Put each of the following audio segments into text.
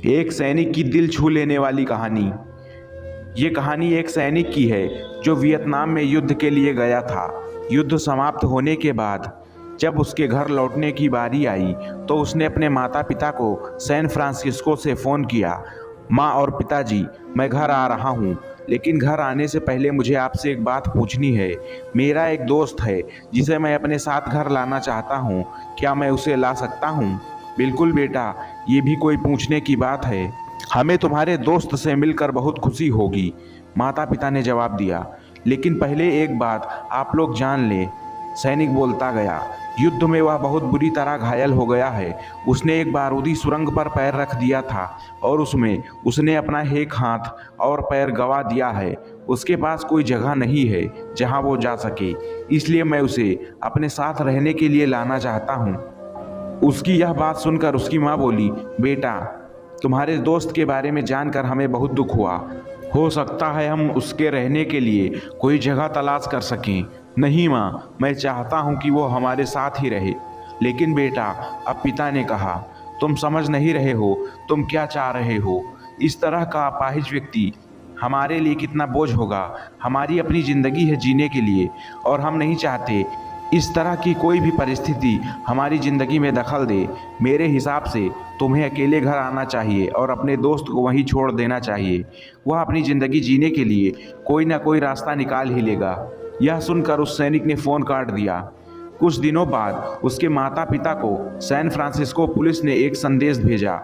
एक सैनिक की दिल छू लेने वाली कहानी। ये कहानी एक सैनिक की है जो वियतनाम में युद्ध के लिए गया था। युद्ध समाप्त होने के बाद जब उसके घर लौटने की बारी आई तो उसने अपने माता पिता को सैन फ्रांसिस्को से फ़ोन किया। माँ और पिताजी, मैं घर आ रहा हूँ, लेकिन घर आने से पहले मुझे आपसे एक बात पूछनी है। मेरा एक दोस्त है जिसे मैं अपने साथ घर लाना चाहता हूँ, क्या मैं उसे ला सकता हूँ? बिल्कुल बेटा, ये भी कोई पूछने की बात है। हमें तुम्हारे दोस्त से मिलकर बहुत खुशी होगी, माता पिता ने जवाब दिया। लेकिन पहले एक बात आप लोग जान लें, सैनिक बोलता गया। युद्ध में वह बहुत बुरी तरह घायल हो गया है। उसने एक बारूदी सुरंग पर पैर रख दिया था और उसमें उसने अपना एक हाथ और पैर गंवा दिया है। उसके पास कोई जगह नहीं है जहां वो जा सके, इसलिए मैं उसे अपने साथ रहने के लिए लाना चाहता हूँ। उसकी यह बात सुनकर उसकी माँ बोली, बेटा, तुम्हारे दोस्त के बारे में जानकर हमें बहुत दुख हुआ। हो सकता है हम उसके रहने के लिए कोई जगह तलाश कर सकें। नहीं माँ, मैं चाहता हूँ कि वो हमारे साथ ही रहे। लेकिन बेटा, अब पिता ने कहा, तुम समझ नहीं रहे हो तुम क्या चाह रहे हो। इस तरह का अपाहिज व्यक्ति हमारे लिए कितना बोझ होगा। हमारी अपनी ज़िंदगी है जीने के लिए, और हम नहीं चाहते इस तरह की कोई भी परिस्थिति हमारी ज़िंदगी में दखल दे। मेरे हिसाब से तुम्हें अकेले घर आना चाहिए और अपने दोस्त को वहीं छोड़ देना चाहिए। वह अपनी ज़िंदगी जीने के लिए कोई ना कोई रास्ता निकाल ही लेगा। यह सुनकर उस सैनिक ने फ़ोन काट दिया। कुछ दिनों बाद उसके माता पिता को सैन फ्रांसिस्को पुलिस ने एक संदेश भेजा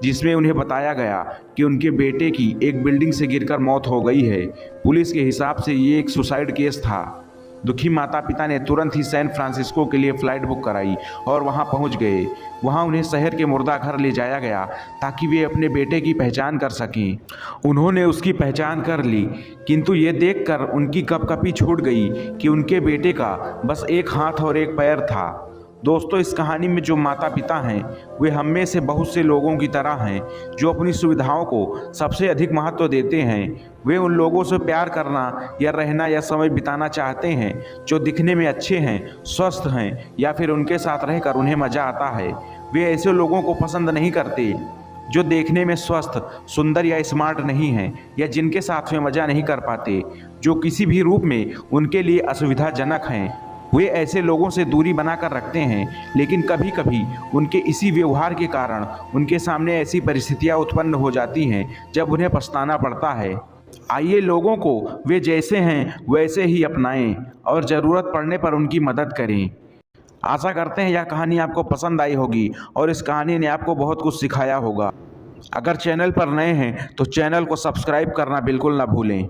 जिसमें उन्हें बताया गया कि उनके बेटे की एक बिल्डिंग से गिरकर मौत हो गई है। पुलिस के हिसाब से ये एक सुसाइड केस था। दुखी माता पिता ने तुरंत ही सैन फ्रांसिस्को के लिए फ़्लाइट बुक कराई और वहां पहुंच गए। वहां उन्हें शहर के मुर्दा घर ले जाया गया ताकि वे अपने बेटे की पहचान कर सकें। उन्होंने उसकी पहचान कर ली, किंतु ये देखकर उनकी कपकपी छूट गई कि उनके बेटे का बस एक हाथ और एक पैर था। दोस्तों, इस कहानी में जो माता पिता हैं वे हम में से बहुत से लोगों की तरह हैं जो अपनी सुविधाओं को सबसे अधिक महत्व देते हैं। वे उन लोगों से प्यार करना या रहना या समय बिताना चाहते हैं जो दिखने में अच्छे हैं, स्वस्थ हैं, या फिर उनके साथ रहकर उन्हें मज़ा आता है। वे ऐसे लोगों को पसंद नहीं करते जो देखने में स्वस्थ, सुंदर या स्मार्ट नहीं हैं, या जिनके साथ में मज़ा नहीं कर पाते, जो किसी भी रूप में उनके लिए असुविधाजनक हैं। वे ऐसे लोगों से दूरी बनाकर रखते हैं, लेकिन कभी कभी उनके इसी व्यवहार के कारण उनके सामने ऐसी परिस्थितियां उत्पन्न हो जाती हैं जब उन्हें पछताना पड़ता है। आइए लोगों को वे जैसे हैं वैसे ही अपनाएं और ज़रूरत पड़ने पर उनकी मदद करें। आशा करते हैं यह कहानी आपको पसंद आई होगी और इस कहानी ने आपको बहुत कुछ सिखाया होगा। अगर चैनल पर नए हैं तो चैनल को सब्सक्राइब करना बिल्कुल ना भूलें।